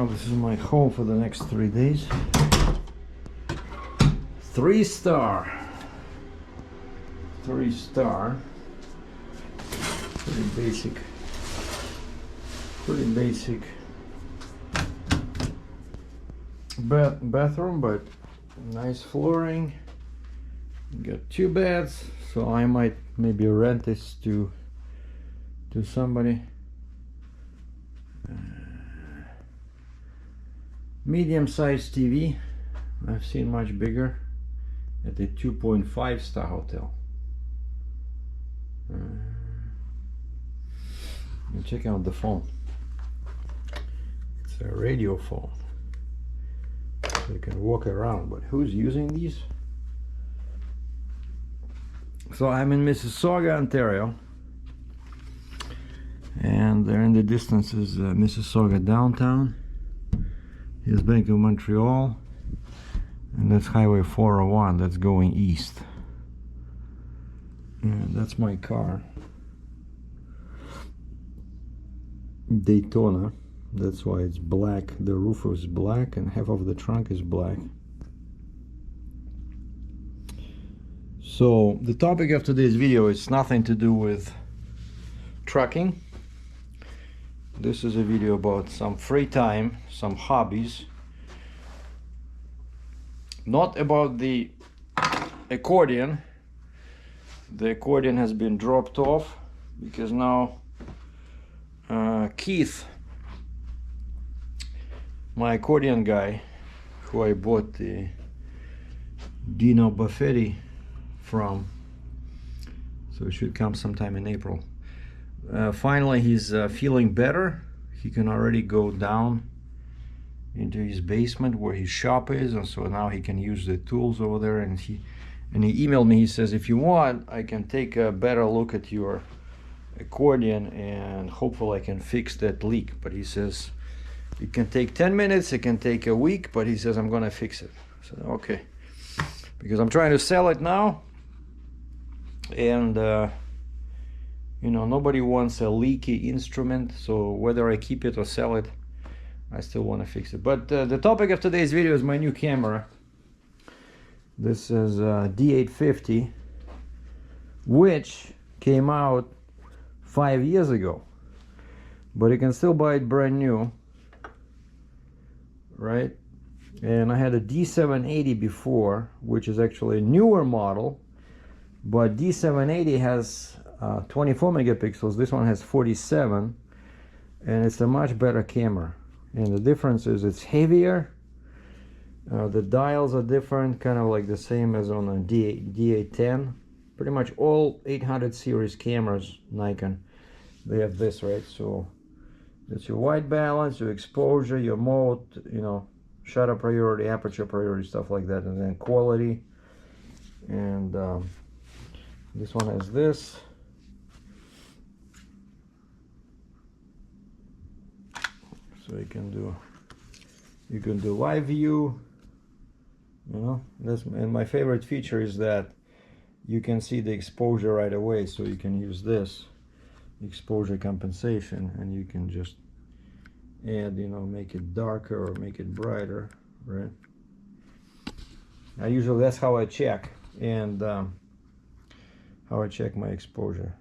now this is my home for the next 3 days. 3-star. 3-star. Pretty basic. Pretty basic bathroom, but nice flooring. Got 2 beds, so I might maybe rent this to somebody. Medium-sized TV. I've seen much bigger at the 2.5-star hotel. And check out the phone. It's a radio phone, so you can walk around. But who's using these? So I'm in Mississauga, Ontario, and there in the distance is Mississauga downtown. Here's Bank of Montreal, and that's Highway 401. That's going east, and that's my car, Daytona. That's why it's black. The roof is black and half of the trunk is black. So the topic of today's video is nothing to do with trucking. This is a video about some free time, some hobbies. Not about the accordion. The accordion has been dropped off because now Keith, my accordion guy, who I bought the D850 from, so it should come sometime in April. Finally, he's feeling better. He can already go down into his basement where his shop is, and so now he can use the tools over there. And he emailed me. He says, if you want, I can take a better look at your accordion and hopefully I can fix that leak. But he says it can take 10 minutes, it can take a week, but he says I'm gonna fix it. So okay, because I'm trying to sell it now, and you know, nobody wants a leaky instrument, so whether I keep it or sell it, I still want to fix it. But the topic of today's video is my new camera. This is D850, which came out 5 years ago, but you can still buy it brand new, right? And I had a D780 before, which is actually a newer model, but D780 has 24 megapixels. This one has 47, and it's a much better camera. And the difference is it's heavier. The dials are different, kind of like the same as on a D810. Pretty much all 800 series cameras, Nikon, they have this, right? So that's your white balance, your exposure, your mode, you know, shutter priority, aperture priority, stuff like that, and then quality. And this one has this. So you can do live view, you know. And my favorite feature is that you can see the exposure right away, so you can use this exposure compensation, and you can just add, you know, make it darker or make it brighter, right? Usually that's how I check, and how I check my exposure.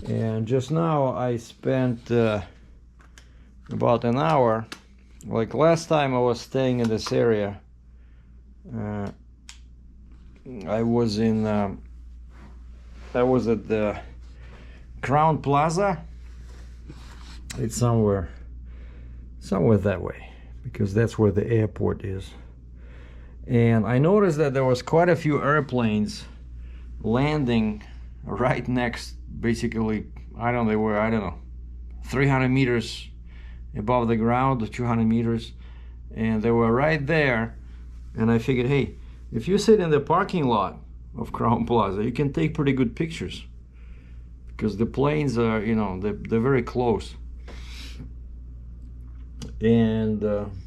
And just now I spent about an hour, like last time I was staying in this area, I was at the Crown Plaza. It's somewhere that way, because that's where the airport is. And I noticed that there was quite a few airplanes landing right next, basically, I don't know, 300 meters above the ground, 200 meters, and they were right there. And I figured, hey, if you sit in the parking lot of Crown Plaza, you can take pretty good pictures, because the planes are, you know, they're very close. And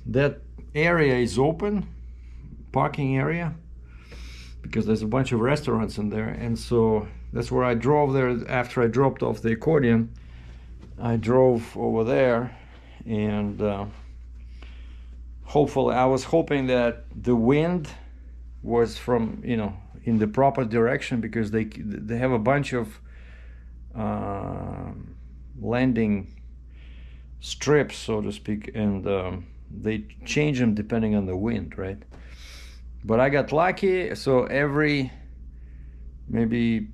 that area is open, parking area, because there's a bunch of restaurants in there. And so that's where I drove there. After I dropped off the Accordion, I drove over there, and hopefully, I was hoping that the wind was from, you know, in the proper direction, because they have a bunch of landing strips, so to speak, and they change them depending on the wind, right? But I got lucky, so every maybe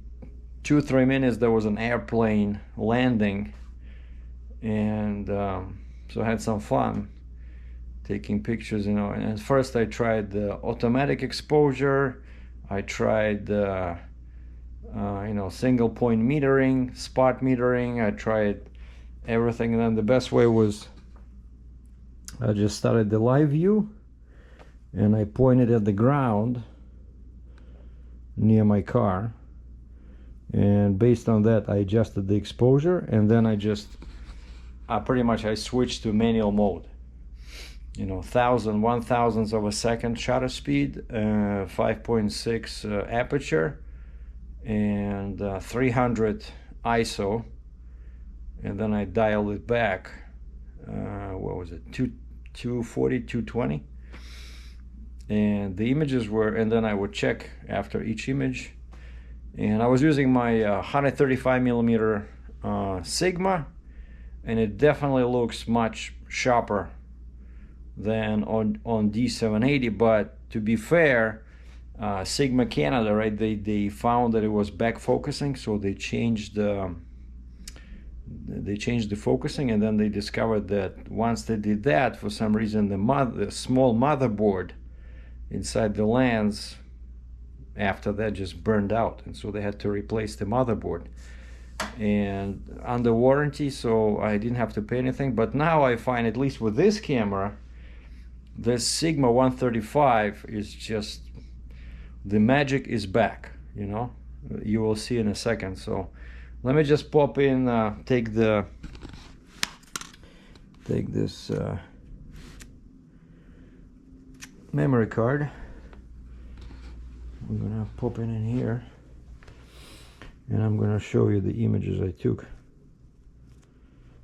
2-3 minutes there was an airplane landing, and so I had some fun taking pictures, you know. And at first I tried the automatic exposure, I tried you know, single point metering, spot metering, I tried everything. And then the best way was I just started the live view and I pointed at the ground near my car, and based on that I adjusted the exposure, and then I just pretty much I switched to manual mode. You know, 1,000th of a second shutter speed, 5.6 aperture, and 300 ISO, and then I dialed it back. What was it? 240, 220, and the images were. And then I would check after each image, and I was using my 135mm Sigma, and it definitely looks much sharper than on D780. But to be fair, Sigma Canada, right, they found that it was back focusing, so they changed the focusing, and then they discovered that once they did that, for some reason the small motherboard inside the lens after that just burned out, and so they had to replace the motherboard, and under warranty, so I didn't have to pay anything. But now I find, at least with this camera, this Sigma 135 is just, the magic is back, you know. You will see in a second. So let me just pop in, take this memory card. I'm gonna pop it in here, and I'm gonna show you the images I took.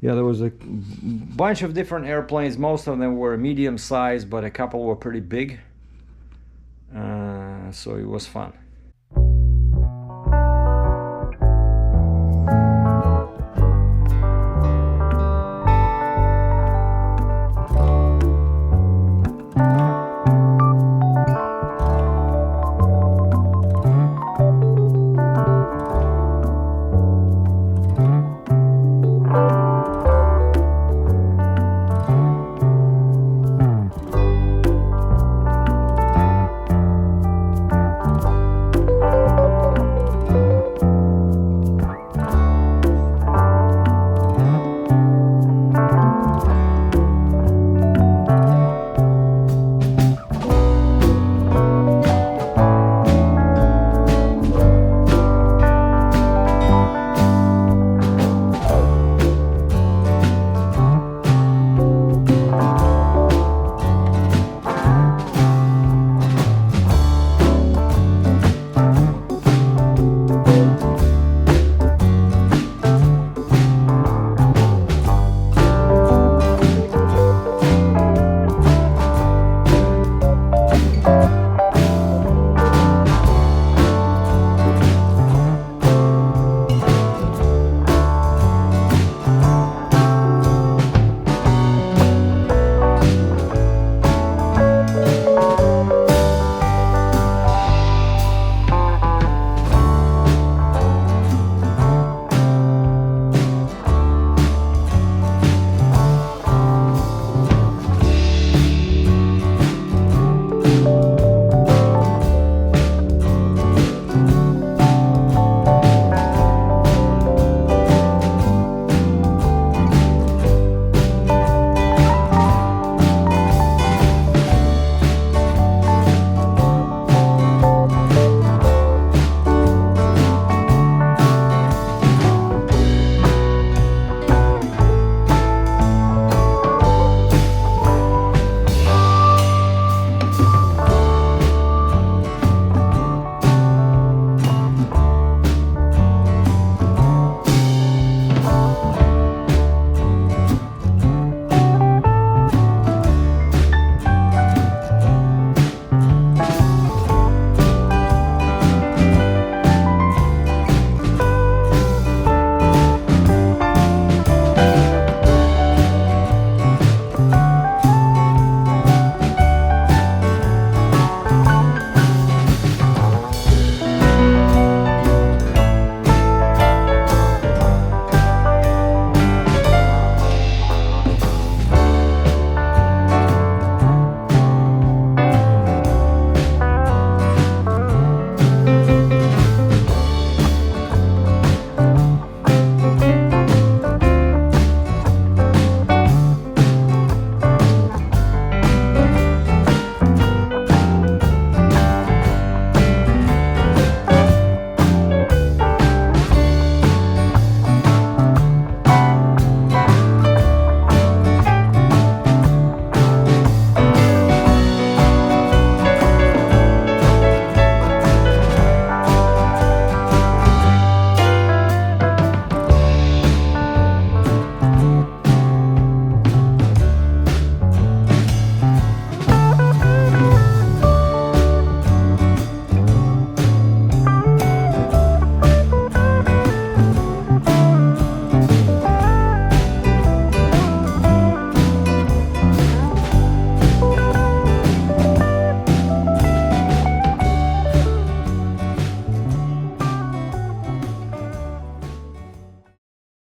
Yeah, there was a bunch of different airplanes. Most of them were medium size, but a couple were pretty big. So it was fun.